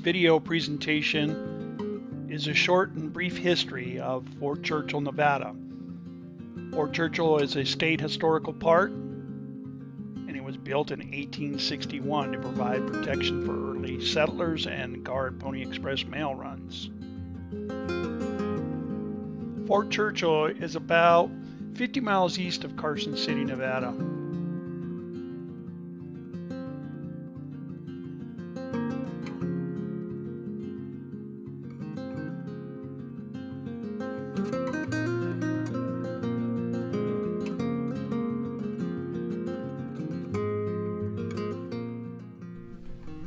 video presentation is a short and brief history of Fort Churchill, Nevada. Fort Churchill is a state historical park, and it was built in 1861 to provide protection for early settlers and guard Pony Express mail runs. Fort Churchill is about 50 miles east of Carson City, Nevada.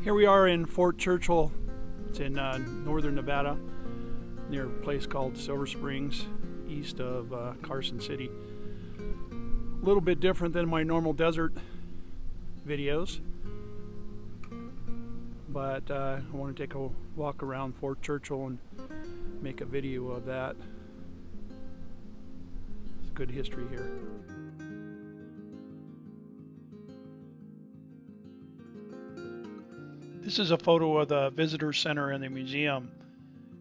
Here we are in Fort Churchill. It's in northern Nevada, near a place called Silver Springs, east of Carson City. A little bit different than my normal desert videos, but I want to take a walk around Fort Churchill and make a video of that. It's good history here. This is a photo of the visitor center in the museum.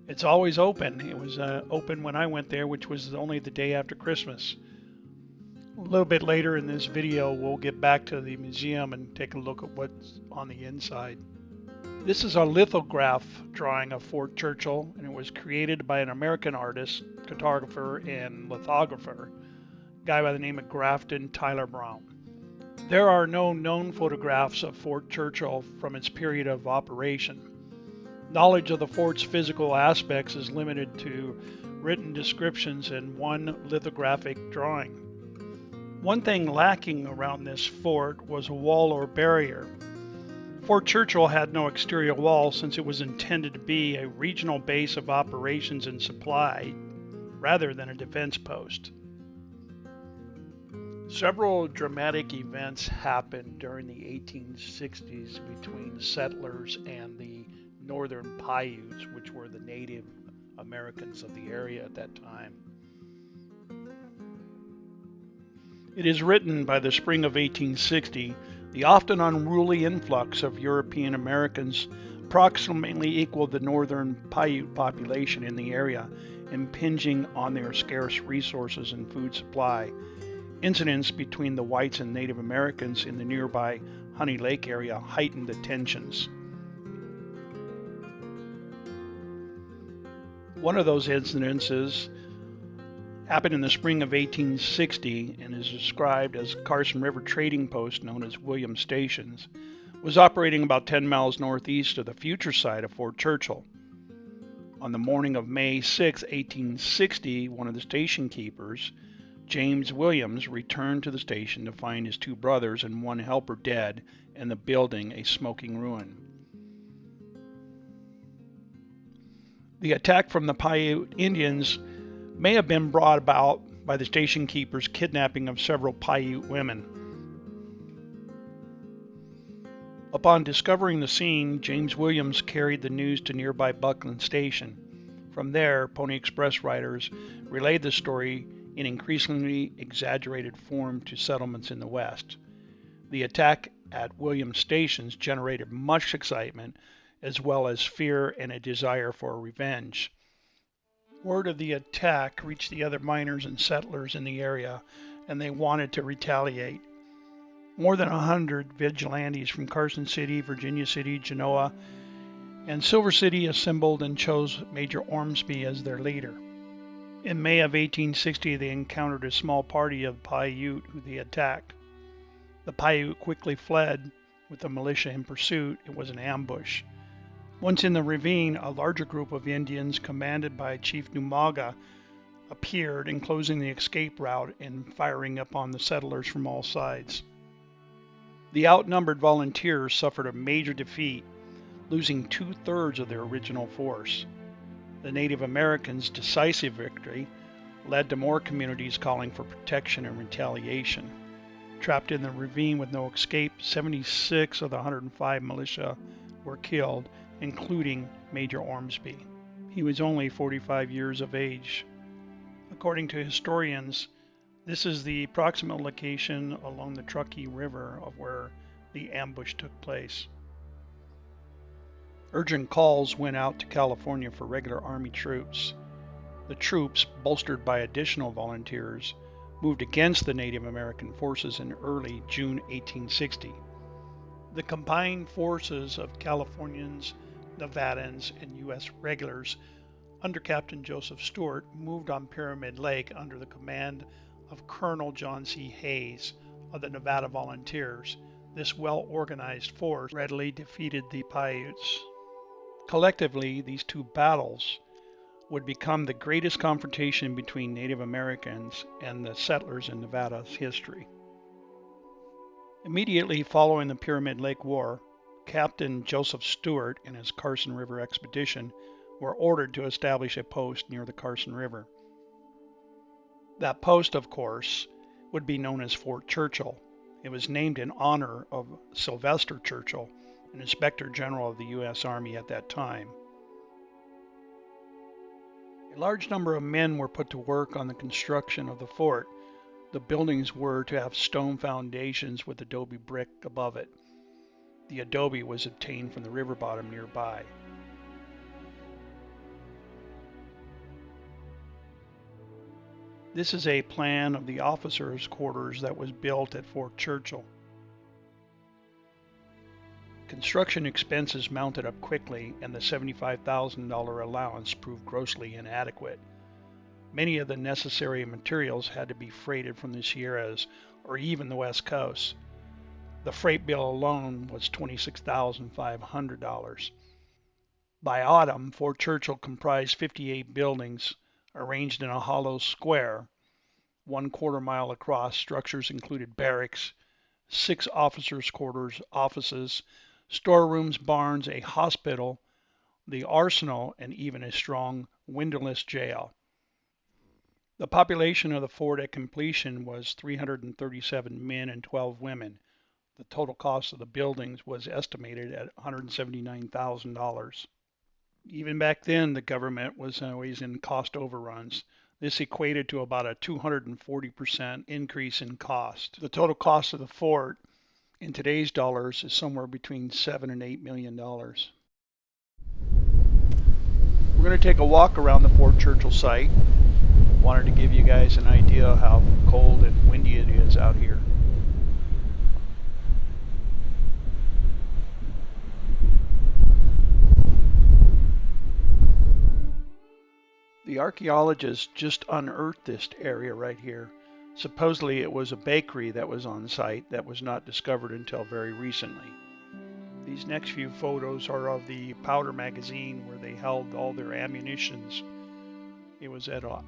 It's always open. It was open when I went there, which was only the day after Christmas. A little bit later in this video, we'll get back to the museum and take a look at what's on the inside. This is a lithograph drawing of Fort Churchill, and it was created by an American artist, cartographer, and lithographer, a guy by the name of Grafton Tyler Brown. There are no known photographs of Fort Churchill from its period of operation. Knowledge of the fort's physical aspects is limited to written descriptions and one lithographic drawing. One thing lacking around this fort was a wall or barrier. Fort Churchill had no exterior wall since it was intended to be a regional base of operations and supply rather than a defense post. Several dramatic events happened during the 1860s between settlers and the northern Paiutes, which were the Native Americans of the area at that time. It is written by the spring of 1860, the often unruly influx of European Americans approximately equaled the northern Paiute population in the area, impinging on their scarce resources and food supply. Incidents between the whites and Native Americans in the nearby Honey Lake area heightened the tensions. One of those incidences happened in the spring of 1860 and is described as Carson River trading post known as William Stations, was operating about 10 miles northeast of the future site of Fort Churchill. On the morning of May 6, 1860, one of the station keepers, James Williams, returned to the station to find his two brothers and one helper dead and the building a smoking ruin. The attack from the Paiute Indians may have been brought about by the station keeper's kidnapping of several Paiute women. Upon discovering the scene, James Williams carried the news to nearby Buckland Station. From there, Pony Express riders relayed the story in increasingly exaggerated form to settlements in the West. The attack at Williams Stations generated much excitement, as well as fear and a desire for revenge. Word of the attack reached the other miners and settlers in the area, and they wanted to retaliate. More than 100 vigilantes from Carson City, Virginia City, Genoa, and Silver City assembled and chose Major Ormsby as their leader. In May of 1860, they encountered a small party of Paiute who they attacked. The Paiute quickly fled with the militia in pursuit. It was an ambush. Once in the ravine, a larger group of Indians, commanded by Chief Numaga, appeared, enclosing the escape route and firing upon the settlers from all sides. The outnumbered volunteers suffered a major defeat, losing 2/3 of their original force. The Native Americans' decisive victory led to more communities calling for protection and retaliation. Trapped in the ravine with no escape, 76 of the 105 militia were killed, including Major Ormsby. He was only 45 years of age. According to historians, this is the approximate location along the Truckee River of where the ambush took place. Urgent calls went out to California for regular Army troops. The troops, bolstered by additional volunteers, moved against the Native American forces in early June 1860. The combined forces of Californians, Nevadans, and U.S. regulars under Captain Joseph Stewart moved on Pyramid Lake under the command of Colonel John C. Hayes of the Nevada Volunteers. This well-organized force readily defeated the Paiutes. Collectively, these two battles would become the greatest confrontation between Native Americans and the settlers in Nevada's history. Immediately following the Pyramid Lake War, Captain Joseph Stewart and his Carson River expedition were ordered to establish a post near the Carson River. That post, of course, would be known as Fort Churchill. It was named in honor of Sylvester Churchill, an Inspector General of the U.S. Army at that time. A large number of men were put to work on the construction of the fort. The buildings were to have stone foundations with adobe brick above it. The adobe was obtained from the river bottom nearby. This is a plan of the officers' quarters that was built at Fort Churchill. Construction expenses mounted up quickly, and the $75,000 allowance proved grossly inadequate. Many of the necessary materials had to be freighted from the Sierras or even the West Coast. The freight bill alone was $26,500. By autumn, Fort Churchill comprised 58 buildings arranged in a hollow square, 1/4 mile across. Structures included barracks, 6 officers' quarters, offices, storerooms, barns, a hospital, the arsenal, and even a strong windowless jail. The population of the fort at completion was 337 men and 12 women. The total cost of the buildings was estimated at $179,000. Even back then, the government was always in cost overruns. This equated to about a 240% increase in cost. The total cost of the fort in today's dollars is somewhere between $7 and $8 million. We're going to take a walk around the Fort Churchill site. Wanted to give you guys an idea of how cold and windy it is out here. The archaeologists just unearthed this area right here. Supposedly it was a bakery that was on site that was not discovered until very recently. These next few photos are of the powder magazine where they held all their ammunitions. It was at an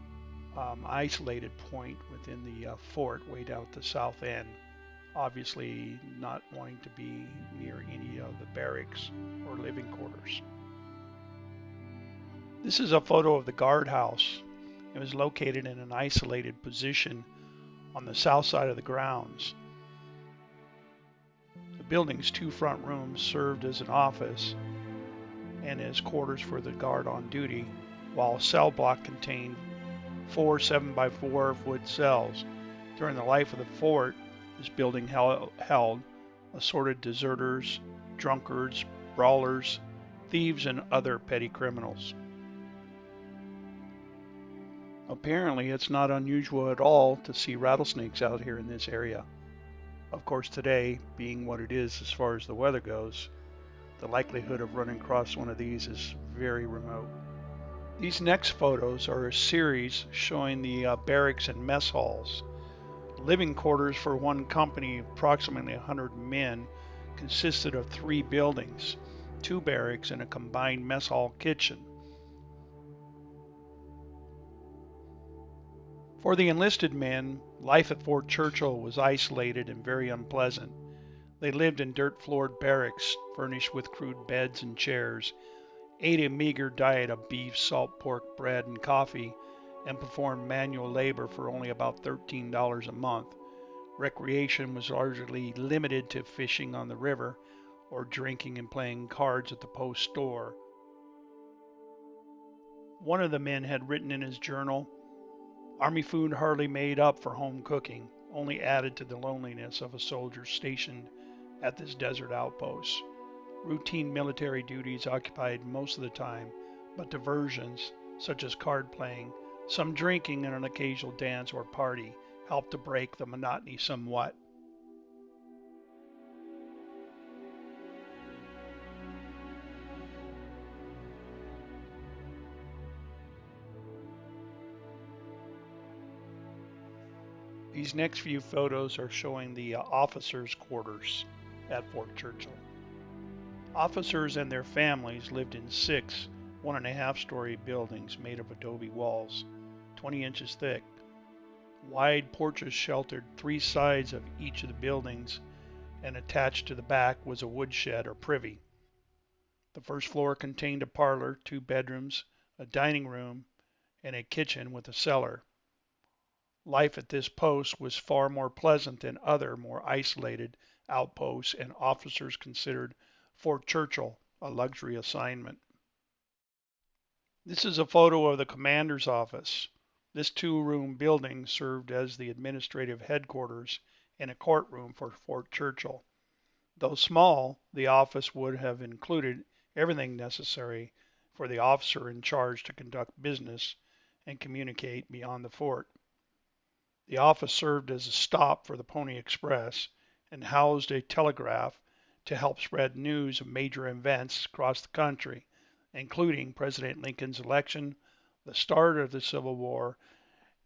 isolated point within the fort way down at the south end, obviously not wanting to be near any of the barracks or living quarters. This is a photo of the guardhouse. It was located in an isolated position on the south side of the grounds. The building's 2 front rooms served as an office and as quarters for the guard on duty, while a cell block contained 4 7x4 foot cells. During the life of the fort, this building held assorted deserters, drunkards, brawlers, thieves, and other petty criminals. Apparently, it's not unusual at all to see rattlesnakes out here in this area. Of course, today, being what it is as far as the weather goes, the likelihood of running across one of these is very remote. These next photos are a series showing the barracks and mess halls. Living quarters for one company of approximately 100 men consisted of 3 buildings, 2 barracks, and a combined mess hall kitchen. For the enlisted men, life at Fort Churchill was isolated and very unpleasant. They lived in dirt-floored barracks, furnished with crude beds and chairs, ate a meager diet of beef, salt pork, bread, and coffee, and performed manual labor for only about $13 a month. Recreation was largely limited to fishing on the river or drinking and playing cards at the post store. One of the men had written in his journal, "Army food hardly made up for home cooking, only added to the loneliness of a soldier stationed at this desert outpost." Routine military duties occupied most of the time, but diversions, such as card playing, some drinking, and an occasional dance or party helped to break the monotony somewhat. These next few photos are showing the officers' quarters at Fort Churchill. Officers and their families lived in 6 1.5-story buildings made of adobe walls, 20 inches thick. Wide porches sheltered 3 sides of each of the buildings, and attached to the back was a woodshed or privy. The first floor contained a parlor, 2 bedrooms, a dining room, and a kitchen with a cellar. Life at this post was far more pleasant than other more isolated outposts, and officers considered Fort Churchill a luxury assignment. This is a photo of the commander's office. This 2-room building served as the administrative headquarters and a courtroom for Fort Churchill. Though small, the office would have included everything necessary for the officer in charge to conduct business and communicate beyond the fort. The office served as a stop for the Pony Express and housed a telegraph to help spread news of major events across the country, including President Lincoln's election, the start of the Civil War,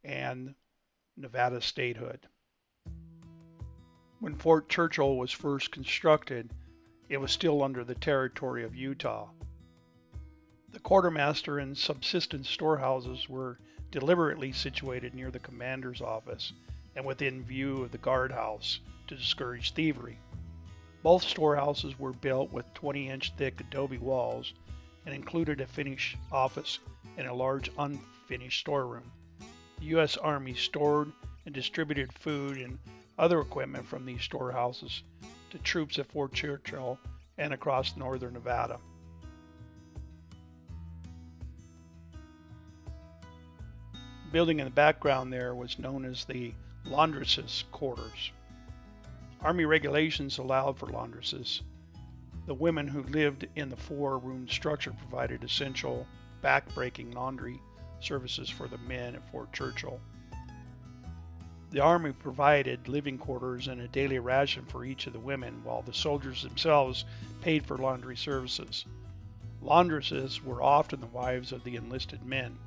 and Nevada statehood. When Fort Churchill was first constructed, it was still under the territory of Utah. The quartermaster and subsistence storehouses were deliberately situated near the commander's office and within view of the guardhouse to discourage thievery. Both storehouses were built with 20-inch thick adobe walls and included a finished office and a large unfinished storeroom. The U.S. Army stored and distributed food and other equipment from these storehouses to troops at Fort Churchill and across northern Nevada. The building in the background there was known as the Laundresses Quarters. Army regulations allowed for laundresses. The women who lived in the 4-room structure provided essential, back-breaking laundry services for the men at Fort Churchill. The Army provided living quarters and a daily ration for each of the women, while the soldiers themselves paid for laundry services. Laundresses were often the wives of the enlisted men.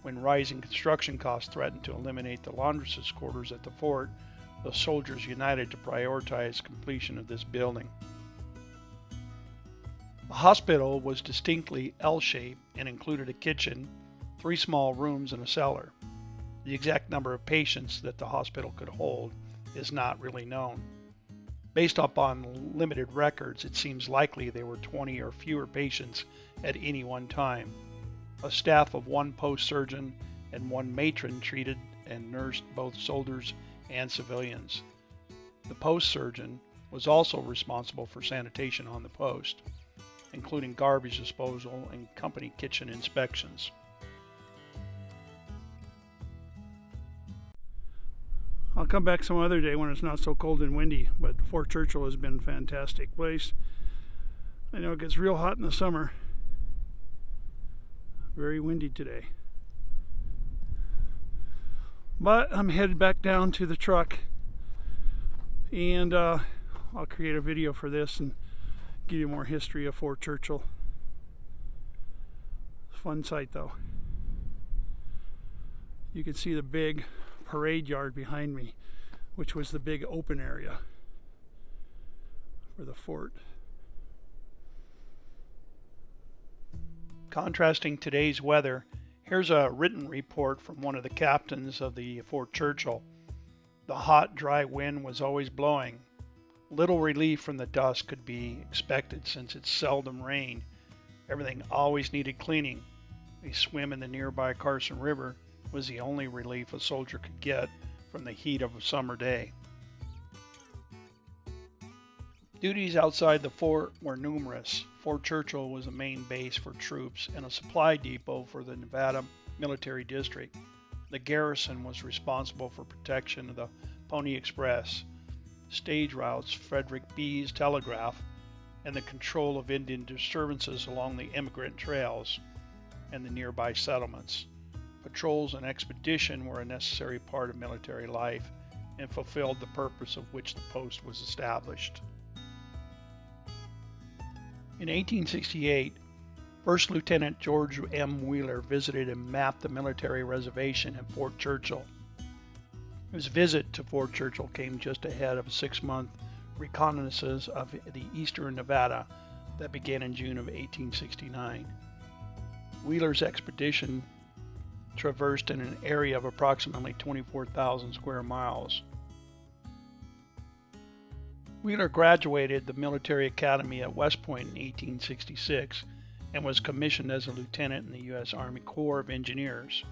When rising construction costs threatened to eliminate the laundresses' quarters at the fort, the soldiers united to prioritize completion of this building. The hospital was distinctly L-shaped and included a kitchen, 3 small rooms, and a cellar. The exact number of patients that the hospital could hold is not really known. Based upon limited records, it seems likely there were 20 or fewer patients at any one time. A staff of 1 post surgeon and 1 matron treated and nursed both soldiers and civilians. The post surgeon was also responsible for sanitation on the post, including garbage disposal and company kitchen inspections. I'll come back some other day when it's not so cold and windy, but Fort Churchill has been a fantastic place. I know it gets real hot in the summer. Very windy today. But I'm headed back down to the truck, and I'll create a video for this and give you more history of Fort Churchill. It's a fun sight though. You can see the big parade yard behind me, which was the big open area for the fort. Contrasting today's weather, here's a written report from one of the captains of the Fort Churchill. The hot, dry wind was always blowing. Little relief from the dust could be expected since it seldom rained. Everything always needed cleaning. A swim in the nearby Carson River was the only relief a soldier could get from the heat of a summer day. Duties outside the fort were numerous. Fort Churchill was a main base for troops and a supply depot for the Nevada Military District. The garrison was responsible for protection of the Pony Express, stage routes, Frederick B's telegraph, and the control of Indian disturbances along the emigrant trails and the nearby settlements. Patrols and expedition were a necessary part of military life and fulfilled the purpose of which the post was established. In 1868, First Lieutenant George M. Wheeler visited and mapped the military reservation at Fort Churchill. His visit to Fort Churchill came just ahead of a 6-month reconnaissance of the eastern Nevada that began in June of 1869. Wheeler's expedition traversed in an area of approximately 24,000 square miles. Wheeler graduated the military academy at West Point in 1866 and was commissioned as a lieutenant in the U.S. Army Corps of Engineers.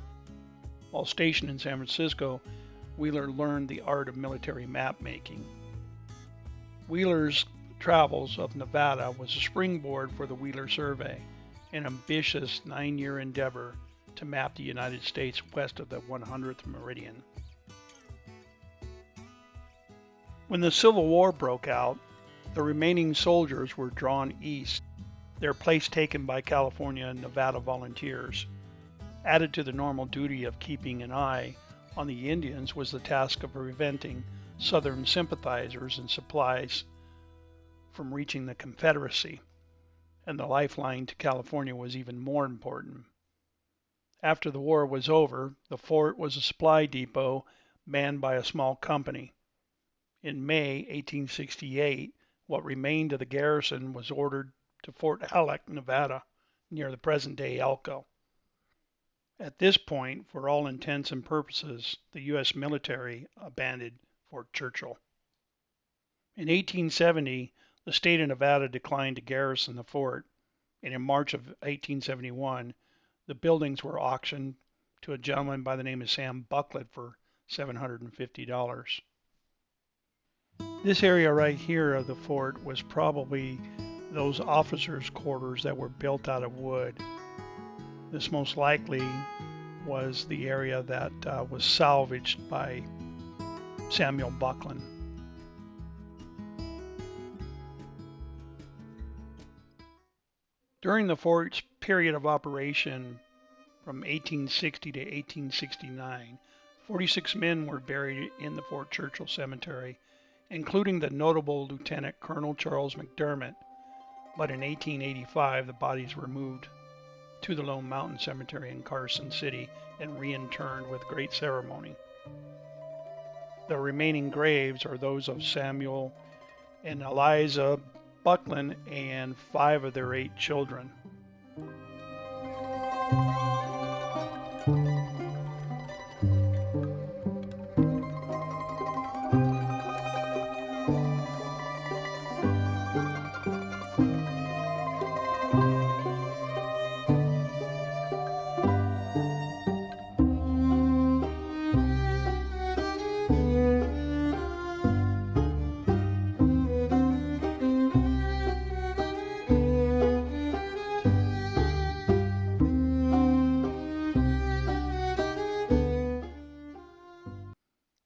While stationed in San Francisco, Wheeler learned the art of military map making. Wheeler's travels of Nevada was a springboard for the Wheeler Survey, an ambitious 9-year endeavor to map the United States west of the 100th meridian. When the Civil War broke out, the remaining soldiers were drawn east, their place taken by California and Nevada volunteers. Added to the normal duty of keeping an eye on the Indians was the task of preventing Southern sympathizers and supplies from reaching the Confederacy, and the lifeline to California was even more important. After the war was over, the fort was a supply depot manned by a small company. In May 1868, what remained of the garrison was ordered to Fort Halleck, Nevada, near the present-day Elko. At this point, for all intents and purposes, the U.S. military abandoned Fort Churchill. In 1870, the state of Nevada declined to garrison the fort, and in March of 1871, the buildings were auctioned to a gentleman by the name of Sam Buckland for $750. This area right here of the fort was probably those officers' quarters that were built out of wood. This most likely was the area that was salvaged by Samuel Buckland. During the fort's period of operation from 1860 to 1869, 46 men were buried in the Fort Churchill Cemetery, including the notable Lieutenant Colonel Charles McDermott, but in 1885 the bodies were moved to the Lone Mountain Cemetery in Carson City and reinterred with great ceremony. The remaining graves are those of Samuel and Eliza Buckland and 5 of their 8 children.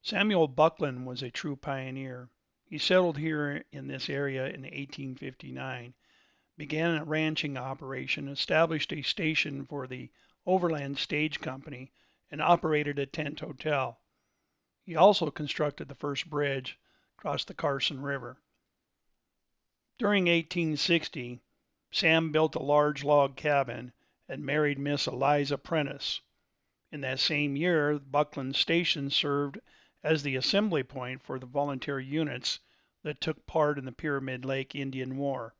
Samuel Buckland was a true pioneer. He settled here in this area in 1859, began a ranching operation, established a station for the Overland Stage Company, and operated a tent hotel. He also constructed the first bridge across the Carson River. During 1860, Sam built a large log cabin and married Miss Eliza Prentice. In that same year, Buckland Station served as the assembly point for the volunteer units that took part in the Pyramid Lake Indian War.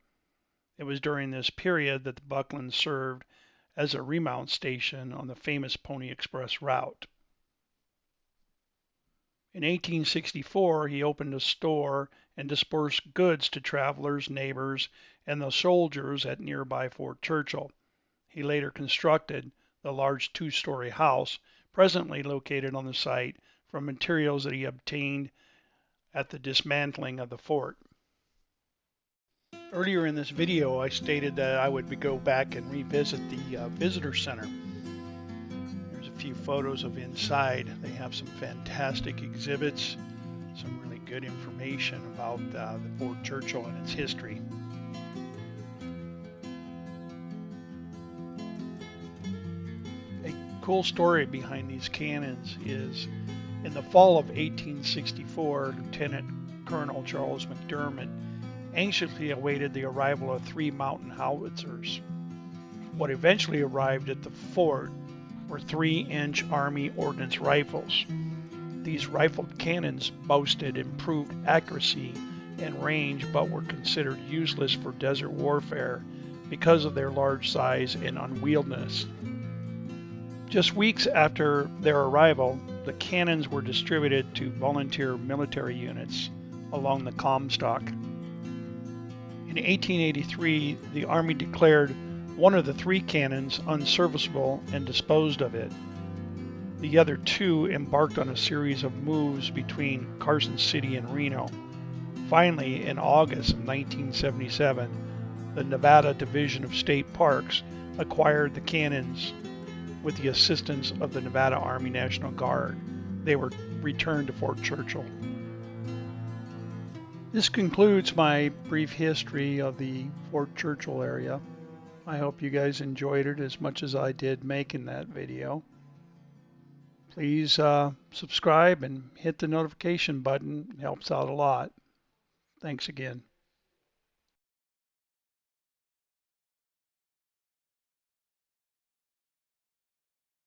It was during this period that the Buckland served as a remount station on the famous Pony Express route. In 1864, he opened a store and dispersed goods to travelers, neighbors, and the soldiers at nearby Fort Churchill. He later constructed the large 2-story house presently located on the site from materials that he obtained at the dismantling of the fort. Earlier in this video, I stated that I would go back and revisit the visitor center. There's a few photos of inside. They have some fantastic exhibits, some really good information about the Fort Churchill and its history. cool story behind these cannons is in the fall of 1864, Lieutenant Colonel Charles McDermott anxiously awaited the arrival of 3 mountain howitzers. What eventually arrived at the fort were 3-inch Army ordnance rifles. These rifled cannons boasted improved accuracy and range, but were considered useless for desert warfare because of their large size and unwieldiness. Just weeks after their arrival, the cannons were distributed to volunteer military units along the Comstock. In 1883, the Army declared one of the 3 cannons unserviceable and disposed of it. The other 2 embarked on a series of moves between Carson City and Reno. Finally, in August of 1977, the Nevada Division of State Parks acquired the cannons with the assistance of the Nevada Army National Guard. They were returned to Fort Churchill. This concludes my brief history of the Fort Churchill area. I hope you guys enjoyed it as much as I did making that video. Please subscribe and hit the notification button. It helps out a lot. Thanks again.